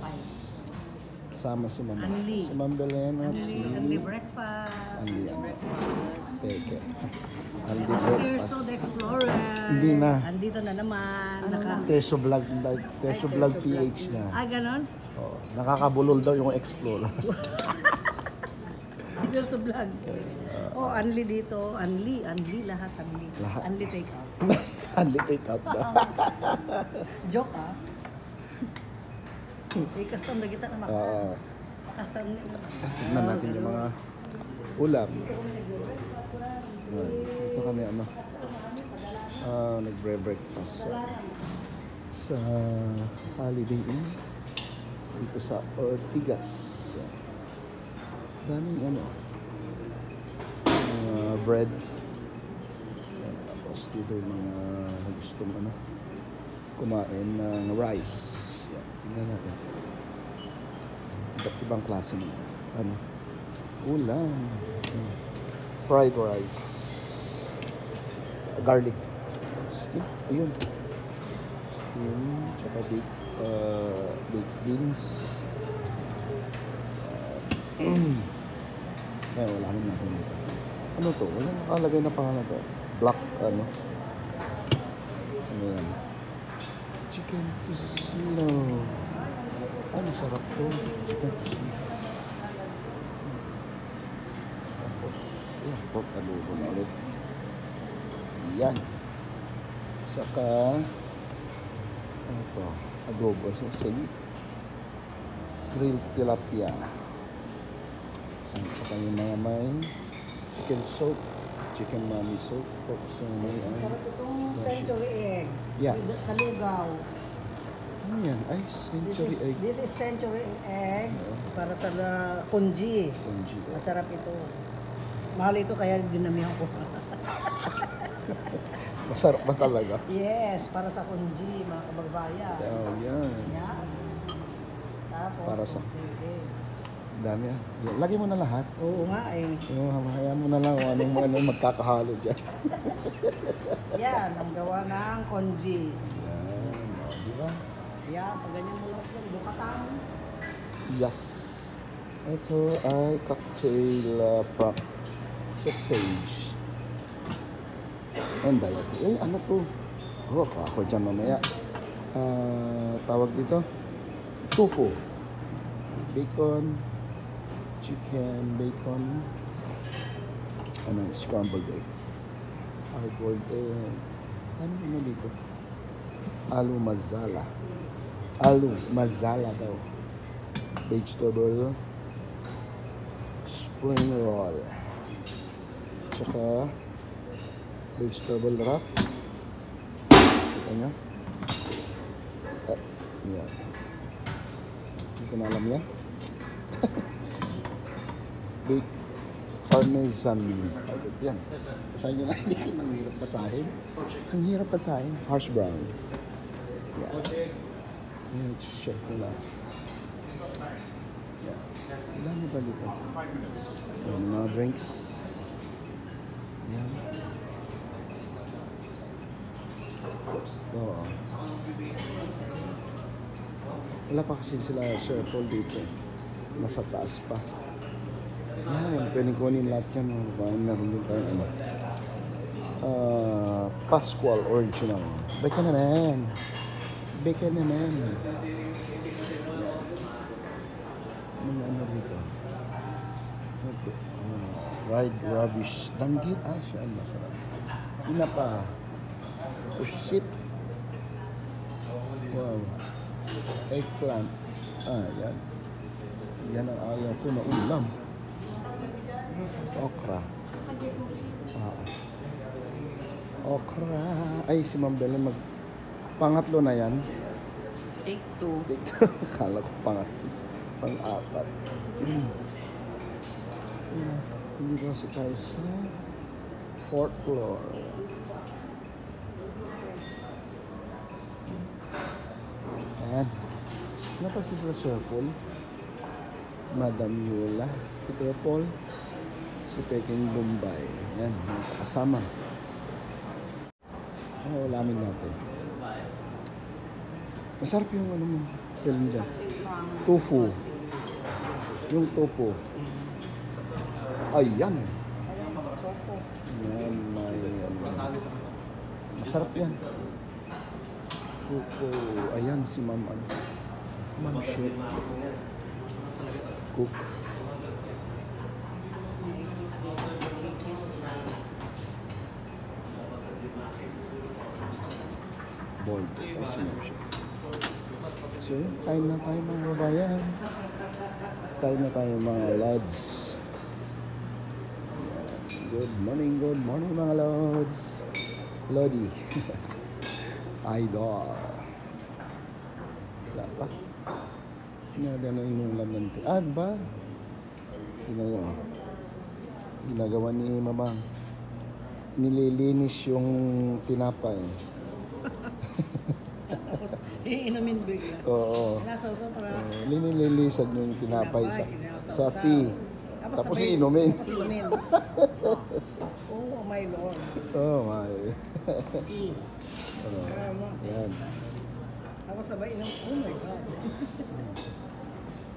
breakfast. Sama si Mama. Si Ma'am Belen at si... Anli breakfast. Anli. Peke. Anli Here's breakfast. so the Explorer. Hindi na. Andito na naman. Teso Vlog PH na. Ah, ganon? Oh, nakakabulol daw yung Explorer. Here's so vlog. Oh, Anli dito. Anli lahat. Lahat. Anli take out. Anli take out daw. Joke ah. Custom na kita na maka. Custom na. Tignan natin yung mga ulam. Ito kami nagbre-breakfast sa Holiday Inn dito sa Ortigas. Daming bread. Tapos dito yung mga gustong kumain ng rice. Tingnan natin. Iba't ibang klase ng ulam. Fried rice. Garlic. Steam. Ayun. Steam. Tsaka baked beans. Ay, wala naman natin dito. Ano to? Wala nakalagay na pangalan to. Black, ano yan? Chicken tocino. Ay, masarap to. Chicken tocino. Tapos, pork adobo na ulit. Yan. Saka, ano to? Adobo sa sili. Grilled tilapia. Saka yung may chicken soup. Chicken mommy soup. Tapos may Sarap itong century egg. Yeah. Sa lugaw. Ano yan? Ay, century egg. This is century egg para sa congee. Congee. Masarap ito. Mahal ito kaya dinamihan ko. Masarap ba talaga? Yes, para sa congee, mga kababayan. Oh, yan. Yan. Tapos, Para sa... egg. Dami yan. Lagay mo na lahat. Oo nga eh. Hayaan mo na lang kung anong magkakahalo dyan. Yan, ang gawa ng congee. Yan. Di ba? Yan, pag ganyan mo lang yan, bukatan. Yes. Ito ay cocktail from sausage. And diet. Eh, ano to? Oh, ako dyan mamaya. Tawag dito? Tofu. Bacon. Chicken, bacon. Scrambled egg. Hard-boiled egg. Ano dito? Alu mazala. Alu mazala daw. Vegetable. Spring roll. Tsaka vegetable wrap. Kita nyo? Yan. Hindi ko na alam yan. Baked parmesan. Yan. Basahin nyo na. Ang hirap basahin. Ang hirap basahin. Hash brown. Yan. Yan. Check ko lang. Yan. Ilan nyo ba dito? Yan. Mga drinks. Yan. Oo. Wala pa kasi sila Sir Paul dito. Nasa taas pa. Yan, pwedeng kunin lahat yan. Meron din tayo Pascual Original. Bacon naman. Bacon naman. Ano dito? Fried radish. Danggit. Siya ang masarap. Ina pa. Pusit. Wow. Eggplant. Yan. Yan ang ayaw ko na ulam. Okra. Okra. Ay, si Ma'am Belen pangatlo na yan. Take two. Kala ko pangatlo. Pang-apat. Hindi ba si tayo sa 4th floor. Ayan. Ano pa si Sir Paul? Madam Yula. Peter Paul. Si Peking Bombay. Yan, kasama. Ulamin natin. Masarap yung Film dyan. Tofu. Yung tofu. Ayan. Tofu. Yan, may... Masarap yan. Tofu. Ayan si Ma'am. Ma'am Chef. Cook. Boiled. Ay, si Ma'am Chef. So, kain na tayo mga babayan. Kain na tayo mga lads. Good morning mga lods. Lodi. Idol. Wala pa. Ginagawa na inulam ng ba? Ginagawa ni Mamang. Nililinis yung tinapay. Tapos, iinumin bigla. Oo. Nasawsaw para... Linililisan yung tinapay sa sinasawsaw. tea. Tapos iinumin. Tapos inumin. Oh my Lord. Oh my. Tea. Yan. Tapos sabay inom. Oh my God.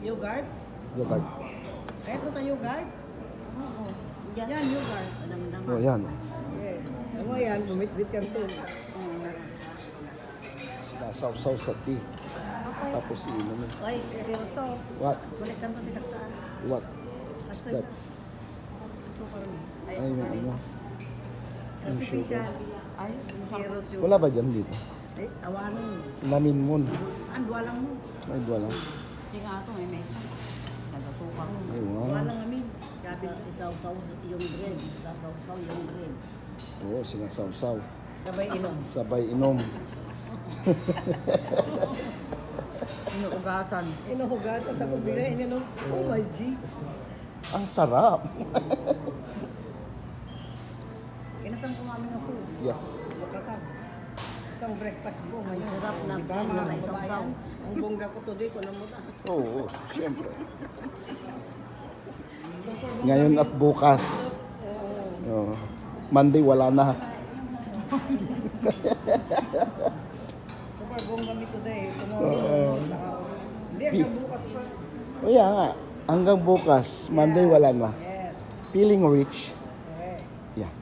Yogurt? Yogurt. Kahit na tayo yogurt? Oo. Yan, yogurt. Oh, yan. Yeah. Ano yan? Bumit-bit ka to. Sinasaw-saw sa tea. Tapos iinumin. Ay, pero so, What? balik ka to, tikas taan. What? Basta That? super mo. Ay, yung ano. Yung sugar. Artificial. Ay, Zero sugar. Wala ba dyan dito? Eh, awanon. Lamin mon. Andwa lang mo. Ay, wala. hindi nga ito, may mesa. Nagasuka ko. Ay, Andwa wow. lang amin. Isaw-saw yung bread. Isaw-saw yung bread. Oo, sinasaw-saw. Sabay inom. Sabay inom. Inuugasan. Inuhugasan, tapos bigla ininom. Oh my G. Ang sarap. Kinasan ko mami nga food. Yes. Bukatan. Itong breakfast ko ngayon. Sarap na Di ba, bread na mga may kababayan? saw-saw. Ang bongga ko today, kung ano mo na. Oo, siyempre. Ngayon at bukas. Oo. Monday wala na. Super bongga mi today. Tomorrow, hindi, hanggang bukas pa. O yan nga. Hanggang bukas, Monday wala na. Yes. Feeling rich. Okay. Yeah.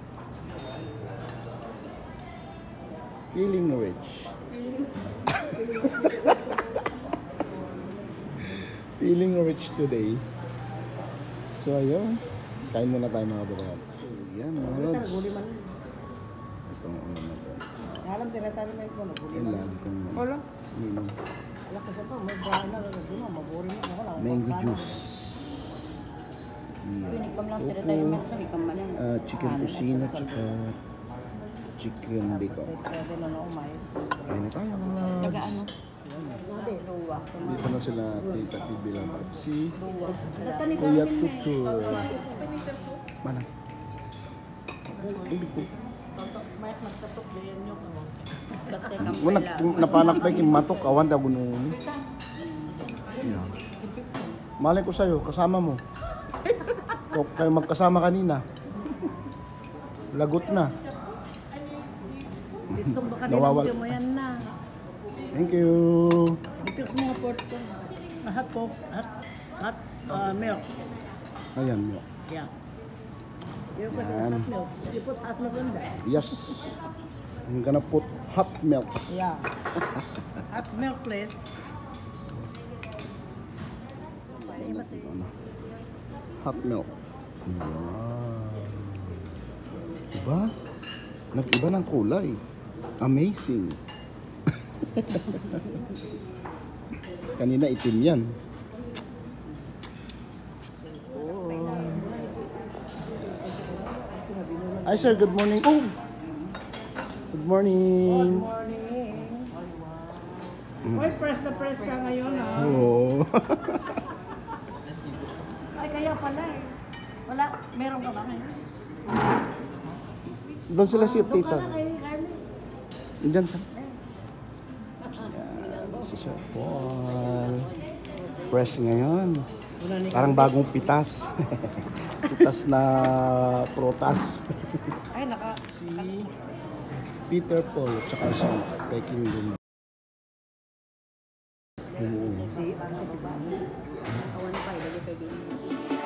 Feeling rich. Feeling rich today. So, ayun. Kain muna tayo mga babayan. So, yan mga Tara, lods. guli man. Itong ano natin. Alam, tinatari mo ito, guli Yan man. lang kung Wala. ininom. Wala kasi pa, may bahay na, doon mo, maburi mo. Wala, Mango wala. juice. Unikam lang, tira-retirement na, unikam man yan. Chicken kusina, tsaka chicken bacon. Pwede na na umayos. Kain na tayo mga lods. Nagaano? Luwa. Dito na sila Tita Pibilang at si Luwa. Kuya Tutur. Mana? Ibig po. May magkatok din yung ano. Muna, napanak pa yung matok, awan daw gunung. Malay ko sa'yo, kasama mo. Kayo magkasama kanina. Lagot na. Dito baka Nawawal. dinamit mo yan na. Thank you. Dito sa mga port ko. Hot milk. Ayan, milk. Yeah. Yung kasi Yan. hot milk. You put hot milk in there. Yes. I'm gonna put hot milk. Yeah. Hot milk, please. Hot milk. Wow. Diba? Nag-iba ng kulay. Amazing. Kanina itim yan. Hi sir, good morning. Oh! Good morning. Morning. Uy, press na press ka ngayon, ha? Oh. Ay, kaya pala eh. Wala, meron ka ba ngayon? Doon sila si Doon ka tita. na kay Carmen. Diyan sa. Si Sir Paul. Fresh ngayon. Parang bagong pitas. Pitas na protas. Ay, naka... Si Peter Paul at saka si Peking Gumba. Oo. Si Bani. Awan pa, ilagay pa yung